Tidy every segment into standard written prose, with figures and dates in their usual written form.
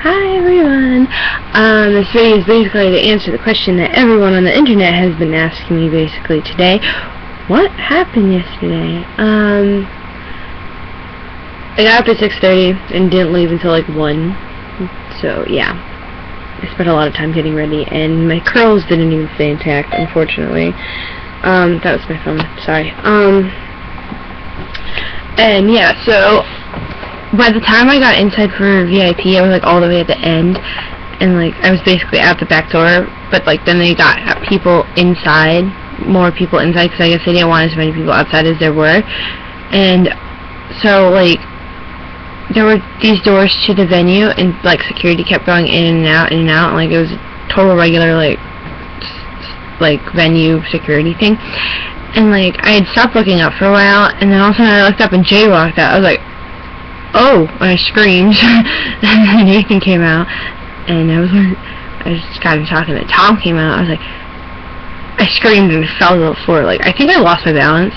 Hi everyone! This video is basically to answer the question that everyone on the internet has been asking me basically today. What happened yesterday? I got up at 6:30 and didn't leave until like 1. So yeah. I spent a lot of time getting ready and my curls didn't even stay intact, unfortunately. That was my phone, sorry. And yeah, so by the time I got inside for VIP, I was like all the way at the end, and like I was basically at the back door, but like then they got people inside, more people inside, because I guess they didn't want as many people outside as there were. And so like there were these doors to the venue, and like security kept going in and out, and like it was a total regular like venue security thing. And like I had stopped looking up for a while, and then all of a sudden I looked up and Jay walked out. I was like, oh, and I screamed. And then Nathan came out, and I was like, I just got him talking, and Tom came out. I was like, I screamed and fell to the floor. Like, I think I lost my balance,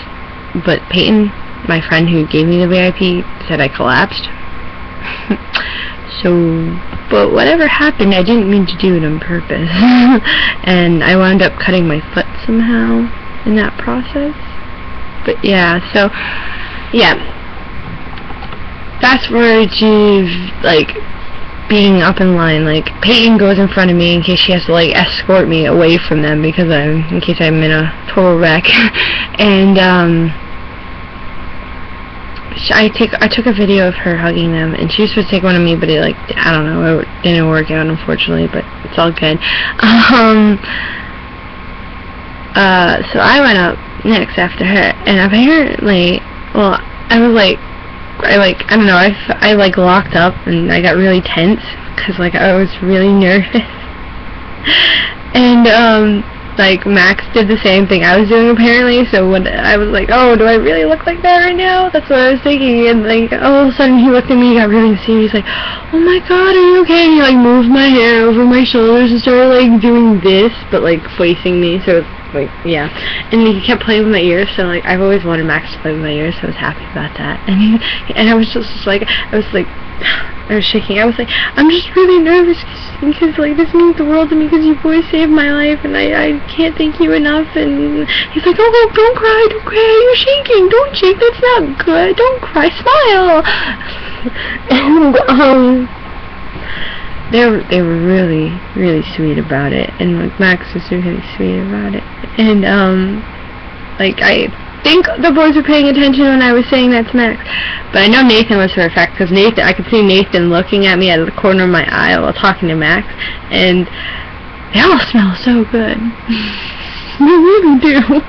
but Peyton, my friend who gave me the VIP, said I collapsed. So, but whatever happened, I didn't mean to do it on purpose. And I wound up cutting my foot somehow in that process. But yeah, so, yeah. Fast forward to, like, being up in line. Like, Peyton goes in front of me in case she has to, like, escort me away from them because in case I'm in a total wreck. And, I took a video of her hugging them, and she was supposed to take one of me, but it, like, I don't know, it didn't work out, unfortunately, but it's all good. So I went up next after her, and apparently, well, I was like, I don't know, I like locked up, and I got really tense, because, like, I was really nervous. And, like, Max did the same thing I was doing, apparently, so when I was like, oh, do I really look like that right now? That's what I was thinking, and, like, all of a sudden he looked at me, he got really serious, he's like, oh my god, are you okay? And he, like, moved my hair over my shoulders and started, like, doing this, but, like, facing me, so it's, like, yeah. And he kept playing with my ears, so, like, I've always wanted Max to play with my ears, so I was happy about that. And I was just like, I was shaking. I was like, I'm just really nervous because like this means the world to me because you boys saved my life and I can't thank you enough. And he's like, oh, don't cry, you're shaking, don't shake, that's not good, don't cry, smile. And they were really, really sweet about it, and like Max was really sweet about it. And like I think the boys were paying attention when I was saying that to Max, but I know Nathan was for a fact, because I could see Nathan looking at me out of the corner of my eye while talking to Max, and they all smell so good. They really do.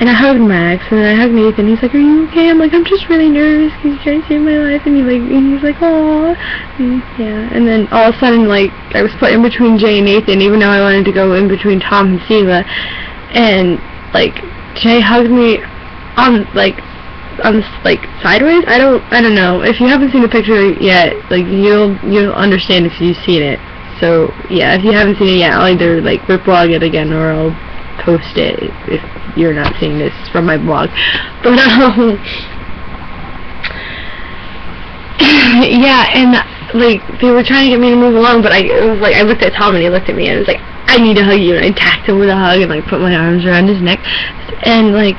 And I hugged Max, and then I hugged Nathan. He's like, are you okay? I'm like, I'm just really nervous because you guys saved my life. And he's like, aww. And yeah, and then all of a sudden, like, I was put in between Jay and Nathan, even though I wanted to go in between Tom and Siva, and like Jay hugged me on sideways. I don't know. If you haven't seen the picture yet, like you'll understand if you've seen it. So yeah, if you haven't seen it yet, I'll either like reblog it again or I'll post it if you're not seeing this from my blog. But yeah, and like they were trying to get me to move along, but I looked at Tom and he looked at me and I was like, I need to hug you, and I attacked him with a hug and like put my arms around his neck, and like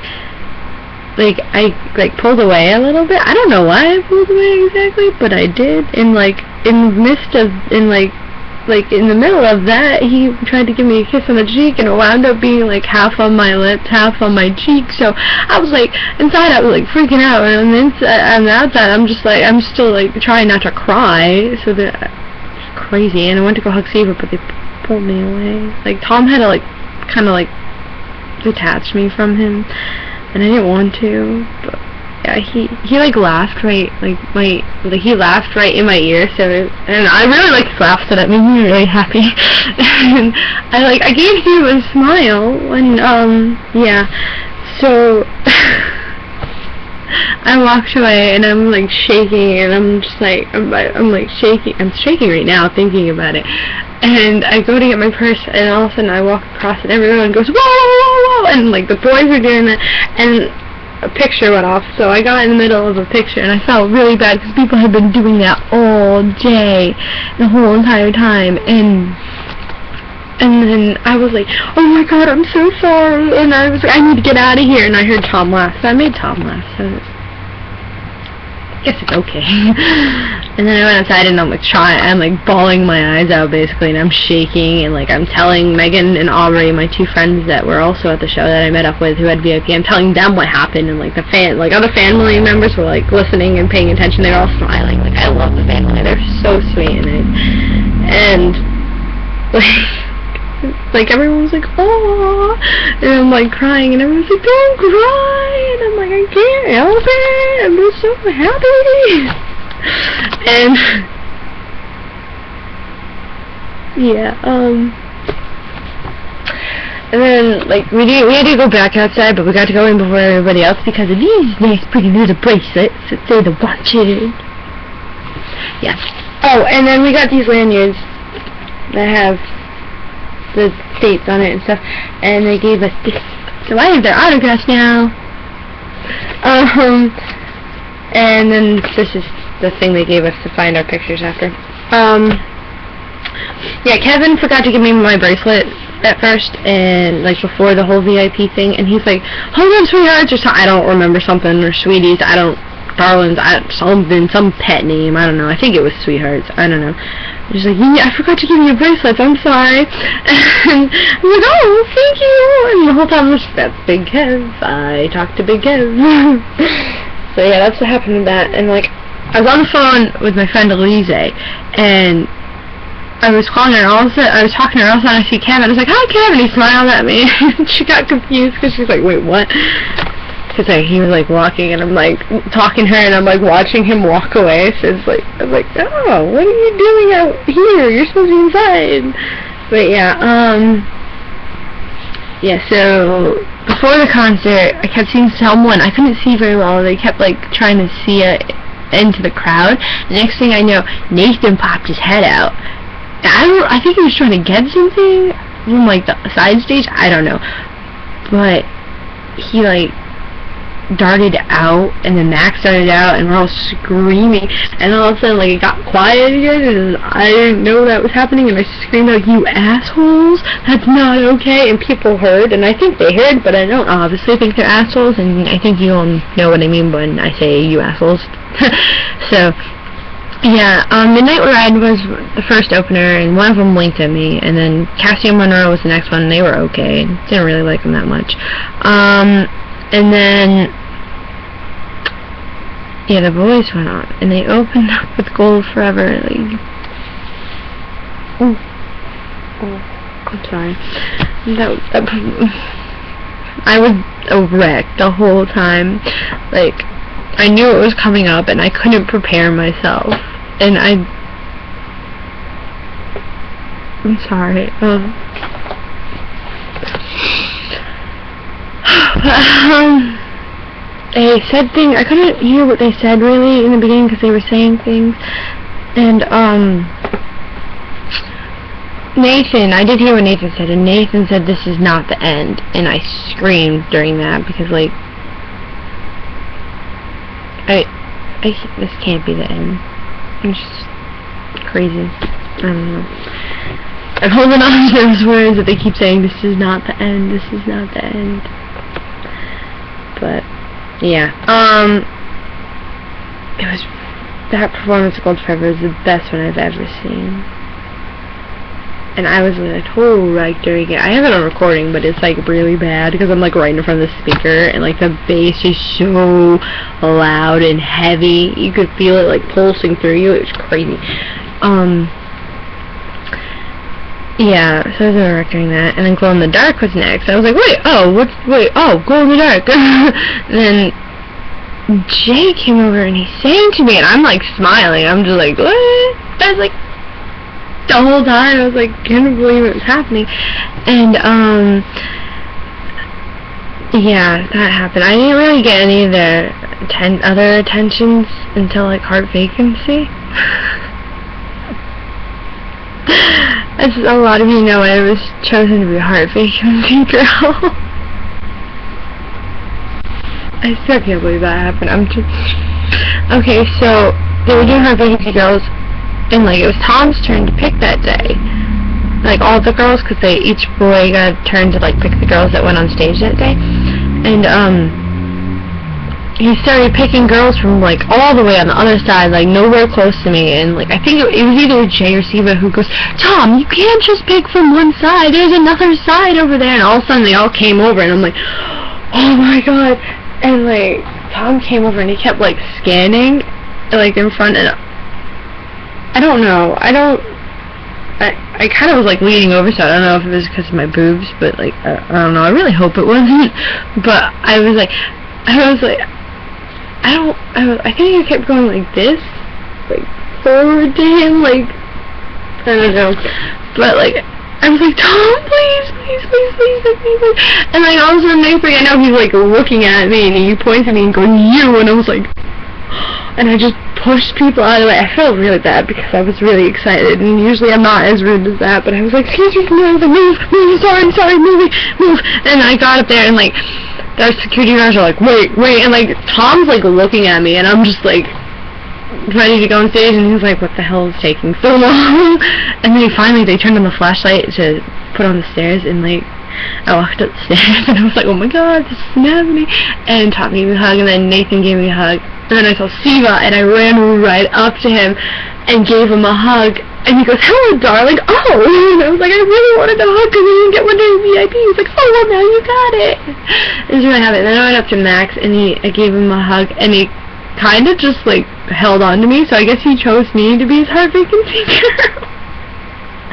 I like pulled away a little bit. I don't know why I pulled away exactly, but I did. And like in the middle of that, he tried to give me a kiss on the cheek, and it wound up being like half on my lips, half on my cheek. So I was like, inside I was like freaking out, and on the outside I'm still like trying not to cry. So it's crazy. And I went to go hug Siva, but they pulled me away. Like Tom had to like kind of like detach me from him, and I didn't want to. But yeah, he like laughed right, he laughed right in my ear, so and I really like his laugh, so that made me really happy. And I gave him a smile, and yeah, so I walked away, and I'm like shaking, and I'm just like I'm like shaking. I'm shaking right now thinking about it. And I go to get my purse, and all of a sudden I walk across, and everyone goes, whoa, whoa, whoa, and like the boys are doing that, and a picture went off, so I got in the middle of a picture, and I felt really bad because people had been doing that all day, the whole entire time, and then I was like, oh my god, I'm so sorry, and I was like, I need to get out of here, and I heard Tom laugh, so I made Tom laugh, so I guess it's okay. And then I went outside, and I'm like bawling my eyes out, basically, and I'm shaking, and like I'm telling Megan and Aubrey, my two friends that were also at the show that I met up with who had VIP, I'm telling them what happened, and like other family members were like listening and paying attention, they were all smiling, like I love the family, they're so sweet, and like everyone was like, oh, and I'm like crying, and everyone's like, don't cry, and I'm like, I can't help it, I'm just so happy. And yeah, and then like we had to go back outside, but we got to go in before everybody else because of these nice pretty little bracelets that say the wanted. Yeah. Oh, and then we got these lanyards that have the dates on it and stuff, and they gave us this, so I have their autographs now. And then this is the thing they gave us to find our pictures after. Yeah, Kevin forgot to give me my bracelet at first, and like before the whole VIP thing, and he's like, hold on, sweethearts, or something, I don't remember, something, or sweeties, darlings, some pet name, I don't know, I think it was sweethearts, I don't know. He's like, yeah, I forgot to give you your bracelets, I'm sorry. And I'm like, oh, thank you. And the whole time that's Big Kev. I talked to Big Kev. So yeah, that's what happened with that. And like, I was on the phone with my friend Elise, and I was calling her, and all of a sudden, I was talking to her, all of a sudden I see Kevin. I was like, hi Kevin, he smiled at me. And she got confused because she's like, wait, what? Because like, he was like walking, and I'm like talking to her, and I'm like watching him walk away. So it's like, I'm like, oh, what are you doing out here? You're supposed to be inside. But yeah, yeah. So before the concert, I kept seeing someone. I couldn't see very well. They kept like trying to see into the crowd. The next thing I know, Nathan popped his head out. I think he was trying to get something from like the side stage. I don't know, but he like darted out, and then Max darted out, and we're all screaming, and all of a sudden like it got quiet again, and I didn't know that was happening, and I screamed out, you assholes, that's not okay, and people heard, and I think they heard, but I don't obviously think they're assholes, and I think you all know what I mean when I say you assholes. So yeah, Midnight Ride was the first opener, and one of them winked at me, and then Cassie and Monroe was the next one, and they were okay. Didn't really like them that much. And then, yeah, the boys went on, and they opened up with Gold Forever, like, I'm sorry, I was a wreck the whole time, like, I knew it was coming up, and I couldn't prepare myself, and I'm sorry, they said things, I couldn't hear what they said really in the beginning because they were saying things, and Nathan, I did hear what Nathan said, and Nathan said this is not the end, and I screamed during that because like, this can't be the end. It's just crazy. I don't know. I'm holding on to those words that they keep saying, this is not the end, this is not the end. But, yeah. It was, that performance of Gold Forever is the best one I've ever seen. And I was a total wreck during it. I have it on recording, but it's like really bad because I'm like right in front of the speaker, and like the bass is so loud and heavy. You could feel it like pulsing through you. It was crazy. Yeah, so I was in a wreck during that. And then Glow in the Dark was next. I was like, Glow in the Dark. And then Jay came over and he sang to me, and I'm like smiling. I'm just like, what? I was like, the whole time I was like, couldn't believe it was happening. And yeah, that happened. I didn't really get any of the other attentions until like Heart Vacancy. As a lot of you know, I was chosen to be Heart Vacancy girl. I still can't believe that happened. I'm just... Okay, so they were doing her vacancy girls, and like it was Tom's turn to pick that day. Like all the girls, because each boy got a turn to like pick the girls that went on stage that day. And he started picking girls from like all the way on the other side, like nowhere close to me. And like I think it was either Jay or Siva who goes, Tom, you can't just pick from one side. There's another side over there. And all of a sudden they all came over, and I'm like, oh my god. And like Tom came over and he kept like scanning, like in front, and I don't know. I kind of was like leaning over, so I don't know if it was because of my boobs, but like I don't know. I really hope it wasn't. But I think I kept going like this, like forward to him, like I don't know. But like I was like, Tom, please, and like all of a sudden next thing I know he's like looking at me and he points at me and going, you, and I was like, and I just pushed people out of the way. I felt really bad because I was really excited, and usually I'm not as rude as that, but I was like, excuse me, move, sorry, move. And I got up there, and like, the security guards are like, wait, and like, Tom's like looking at me, and I'm just like, ready to go on stage, and he's like, what the hell is taking so long? And then finally, they turned on the flashlight to put on the stairs, and like, I walked up the stairs, and I was like, oh my god, this isn't happening. And Tom gave me a hug, and then Nathan gave me a hug. And then I saw Siva, and I ran right up to him and gave him a hug. And he goes, hello, darling. Oh! And I was like, I really wanted a hug because I didn't get one during VIP. He was like, oh, well, now you got it. It was really happy. And then I went up to Max, and I gave him a hug, and he kind of just, like, held on to me. So I guess he chose me to be his heart vacancy girl.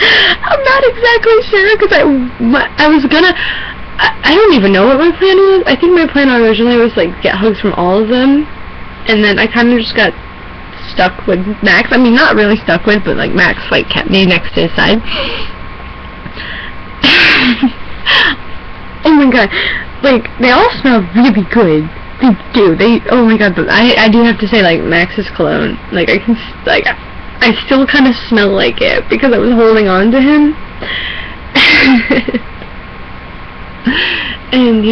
I'm not exactly sure, because I was gonna... I don't even know what my plan was. I think my plan originally was, like, get hugs from all of them. And then I kind of just got stuck with Max. I mean, not really stuck with, but like Max like kept me next to his side. Oh my god, like they all smell really good. They do. Oh my god, but I do have to say, like, Max's cologne. Like I still kind of smell like it because I was holding on to him. And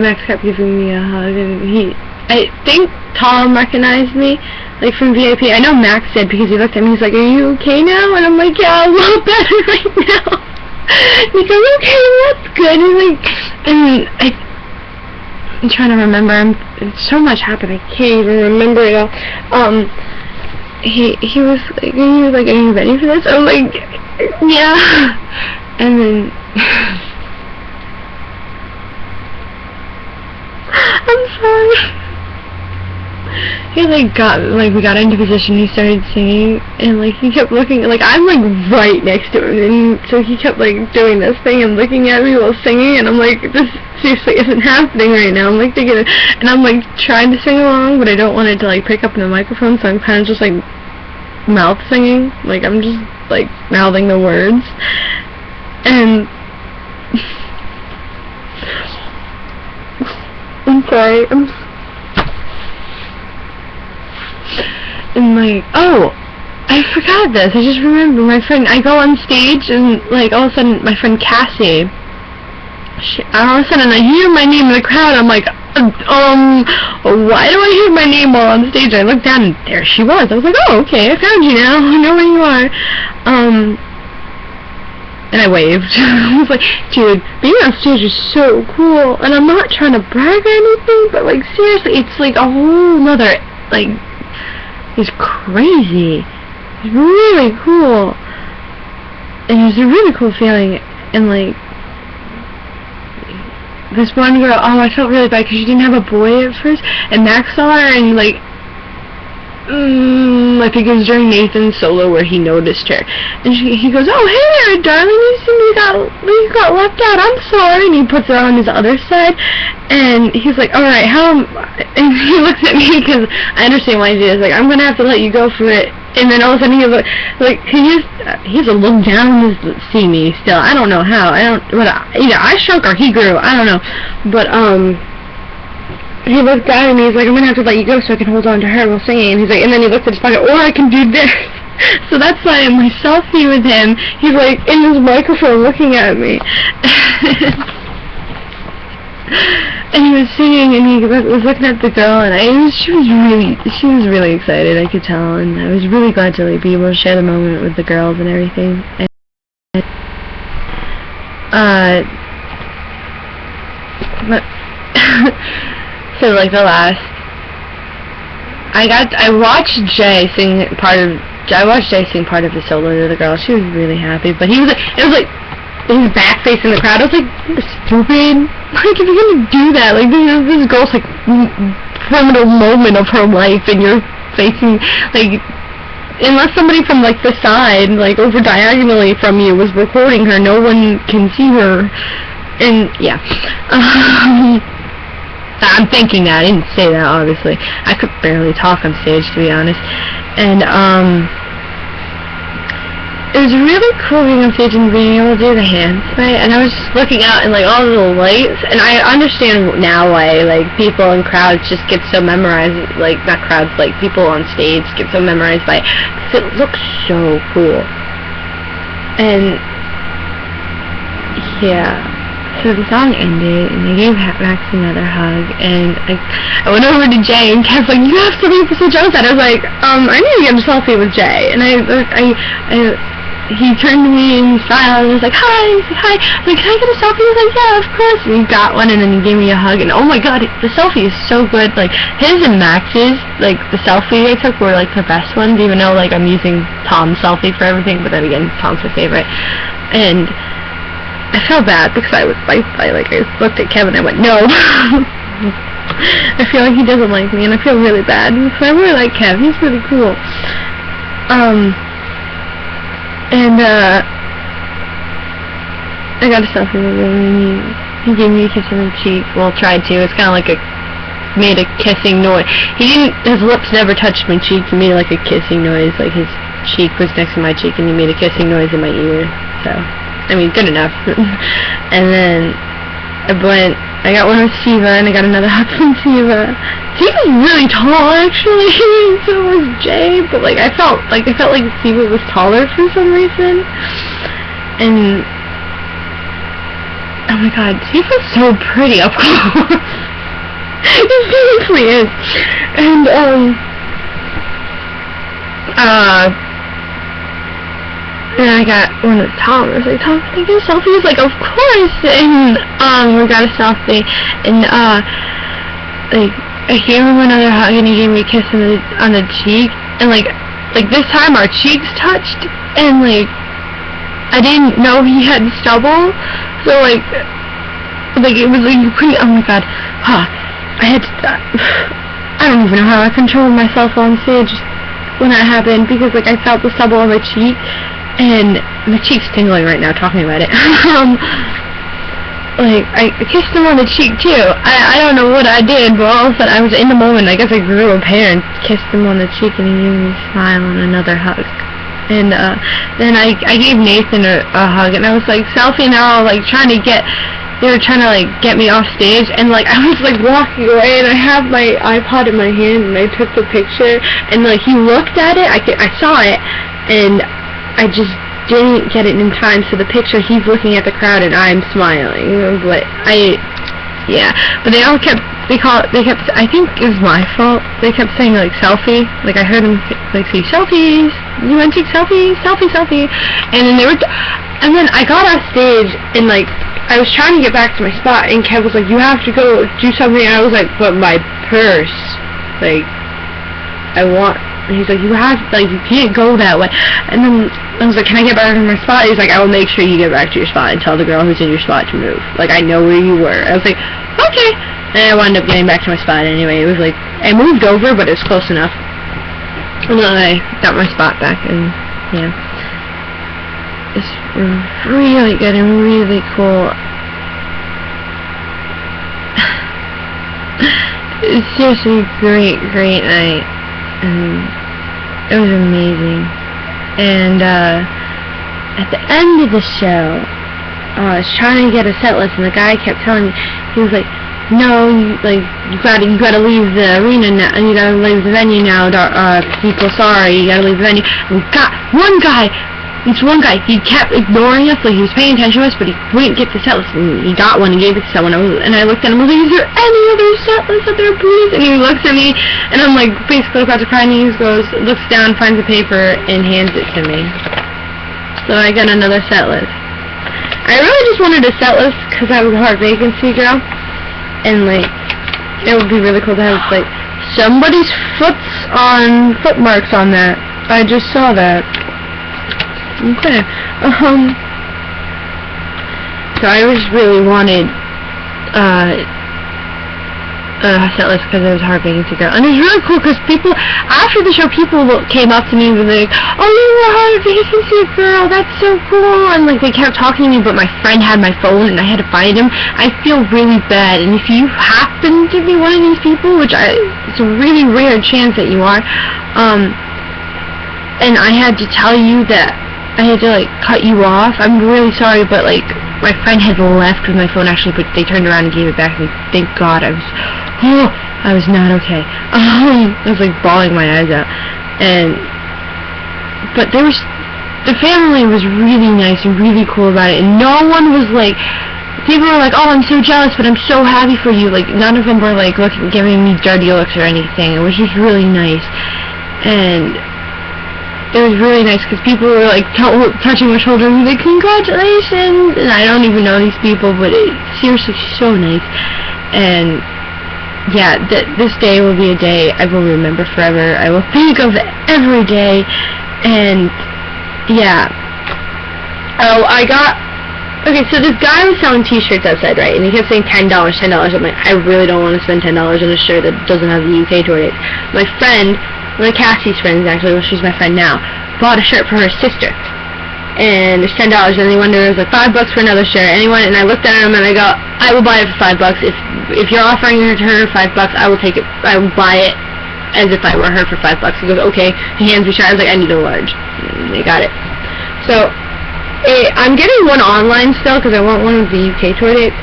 Max kept giving me a hug, and I think Tom recognized me, like, from VIP. I know Max did because he looked at me, he's like, are you okay now? And I'm like, yeah, a little better right now. He goes, okay, that's good. And I'm trying to remember, so much happened, I can't even remember it all. He was like, are you ready for this? I'm like, yeah. And then... I'm sorry. He we got into position, he started singing, and like he kept looking, like I'm like right next to him, and so he kept like doing this thing and looking at me while singing, and I'm like, this seriously isn't happening right now. I'm like thinking, and I'm like trying to sing along, but I don't want it to like pick up in the microphone, so I'm kind of just like mouth singing, like I'm just like mouthing the words, and I'm sorry, and like, oh, I forgot this. I just remembered my friend. I go on stage and like all of a sudden my friend Cassie. All of a sudden I hear my name in the crowd. I'm like, why do I hear my name while on stage? I look down and there she was. I was like, oh, okay, I found you now. I know where you are. And I waved. I was like, dude, being on stage is so cool. And I'm not trying to brag or anything, but like seriously, it's like a whole nother like. It's crazy. It's really cool. And it was a really cool feeling. And like, this one girl, oh, I felt really bad because she didn't have a boy at first. And Max saw her and like, I think it was during Nathan's solo where he noticed her. And he goes, oh, hey there, darling, you seem you got left out, I'm sorry. And he puts her on his other side. And he's like, alright, and he looks at me because I understand why he did. He's like, I'm going to have to let you go for it. And then all of a sudden he's like, he has to look down to see me still. I don't know how. Either I shrunk or he grew. I don't know. But, he looked down at me, he's like, I'm gonna have to let you go so I can hold on to her while singing. And he's like, and then he looked at his pocket, or I can do this. So that's why in my selfie with him, he's like in his microphone looking at me. and he was singing, and he was looking at the girl, and she was really excited, I could tell, and I was really glad to like be able to share the moment with the girls and everything. And, but so like the last, I watched Jay sing part of the solo to the girl. She was really happy, but it was like his back facing the crowd. I was like, stupid. Like, if you're gonna do that, like, this girl's, like, pivotal moment of her life, and you're facing, like, unless somebody from, like, the side, like, over diagonally from you was recording her, no one can see her, and, yeah. I'm thinking that. I didn't say that, obviously. I could barely talk on stage, to be honest, and, it was really cool being on stage and being able to do the hands, right? And I was just looking out and like all the little lights, and I understand now why like people in crowds just get so memorized, like not crowds, like people on stage get so memorized by it, because it looks so cool. And yeah, so the song ended, and I gave Max another hug, and I went over to Jay, and Kev's like, you have to leave for so jealous. I was like, I need to get a selfie with Jay, and he turned to me and he smiled and was like, hi. He's like, hi. I'm like, can I get a selfie? He was like, yeah, of course. And he got one, and then he gave me a hug, and oh my god, the selfie is so good. Like, his and Max's, like, the selfie I took were, like, the best ones, even though, like, I'm using Tom's selfie for everything, but then again, Tom's my favorite. And I felt bad because I looked at Kevin and I went, no. I feel like he doesn't like me, and I feel really bad. So I really like Kev. He's really cool. And, I got a selfie with him, and he gave me a kiss on the cheek. Well, tried to. It's kind of like made a kissing noise. His lips never touched my cheek. He made like a kissing noise, like his cheek was next to my cheek, and he made a kissing noise in my ear. So, I mean, good enough. And then I got one with Siva, and I got another hug from Siva. Siva's really tall, actually. So was Jay, but like I felt like Siva was taller for some reason. And oh my god, Siva's so pretty up close. He seriously is. And and I got one with Tom. I was like, Tom, can I get a selfie? He was like, of course. And we got a selfie, and like I gave him another hug, and he gave me a kiss on the cheek, and like this time our cheeks touched, and like I didn't know he had stubble, so like it was like you couldn't. Oh my god, I don't even know how I controlled myself on stage when that happened, because like I felt the stubble on my cheek. And my cheek's tingling right now talking about it. Like, I kissed him on the cheek, too. I don't know what I did, but all of a sudden I was in the moment. I guess I grew a pair and kissed him on the cheek, and he gave me a smile and another hug. And then I gave Nathan a hug, and I was like, selfie, and they're all like they were trying to like get me off stage, and like I was like walking away, and I have my iPod in my hand, and I took the picture, and like he looked at it, I saw it, and I just didn't get it in time, so the picture, he's looking at the crowd and I'm smiling, but but they all kept, I think it was my fault, they kept saying like selfie, like I heard them like say selfies, you want to take selfies, selfie, and then and then I got off stage, and like, I was trying to get back to my spot, and Kev was like, you have to go do something, and I was like, but my purse, like, and he's like, you can't go that way. And then I was like, can I get back to my spot? He's like, I will make sure you get back to your spot and tell the girl who's in your spot to move. Like, I know where you were. I was like, okay. And I wound up getting back to my spot anyway. It was like, I moved over, but it was close enough. And then I got my spot back, and yeah. It's really good and really cool. It's seriously a great night. And it was amazing. And at the end of the show, I was trying to get a set list, and the guy kept telling me, he was like, no, you gotta leave the arena now, you gotta leave the venue now, people, sorry, you gotta leave the venue. And we got one guy this one guy, he kept ignoring us, like he was paying attention to us, but he wouldn't get the set list, and he got one and gave it to someone. And I looked at him, I was like, is there any other set list out there, please? And he looks at me, and I'm like, basically about to cry, and he goes, looks down, finds a paper, and hands it to me. So I got another set list. I really just wanted a set list, because I was a heart vacancy girl, and like, it would be really cool to have, like, somebody's foot marks on that. I just saw that. Okay. So I just really wanted a set list because I was a heart vacancy girl, and it was really cool because people after the show, people came up to me and were like, "Oh, you're a heart vacancy girl. That's so cool!" And like they kept talking to me, but my friend had my phone and I had to find him. I feel really bad, and if you happen to be one of these people, which it's a really rare chance that you are, and I had to tell you that I had to like cut you off. I'm really sorry, but like my friend had left with my phone actually, but they turned around and gave it back to me. Thank God. I was not okay. I was like bawling my eyes out. But the family was really nice and really cool about it, and no one was like, people were like, "Oh, I'm so jealous, but I'm so happy for you." Like none of them were like giving me dirty looks or anything. It was just really nice, and it was really nice because people were like touching my shoulder and like, "Congratulations!" And I don't even know these people, but it's seriously so nice. And yeah, this day will be a day I will remember forever. I will think of every day. And yeah. Oh, okay, so this guy was selling t-shirts outside, right? And he kept saying $10, $10. I'm like, I really don't want to spend $10 on a shirt that doesn't have the UK tour dates. My friend, one of Cassie's friends, actually, well, she's my friend now, bought a shirt for her sister. And it's $10, and they wanted, it was like $5 for another shirt. And I looked at him and I go, I will buy it for $5. If you're offering it to her $5, I will take it. I will buy it as if I were her for $5. He goes, okay. He hands me a shirt. I was like, I need a large. And they got it. So I'm getting one online still because I want one of the UK tour dates.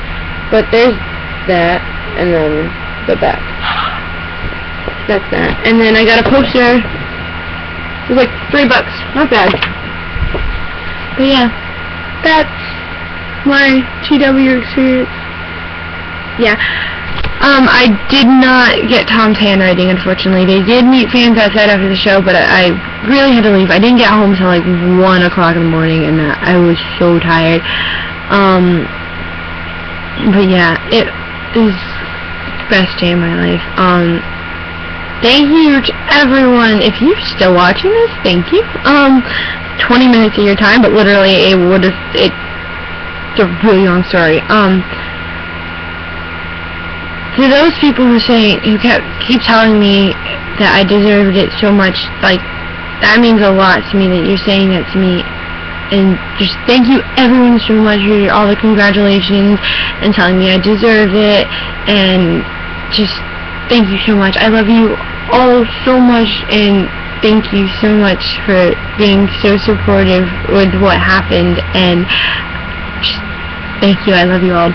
But there's that, and then the back. That's that. And then I got a poster. It was like $3. Not bad. But yeah, that's my TW experience. Yeah. I did not get Tom's handwriting, unfortunately. They did meet fans outside after the show, but I really had to leave. I didn't get home until like 1 o'clock in the morning, and I was so tired. But yeah, it is the best day of my life. Thank you to everyone. If you're still watching this, thank you. 20 minutes of your time, but literally it's a really long story. To those people who keep telling me that I deserved it so much, like, that means a lot to me that you're saying that to me. And just thank you everyone so much for all the congratulations and telling me I deserve it, and just thank you so much. I love you all so much, and thank you so much for being so supportive with what happened, and just thank you. I love you all.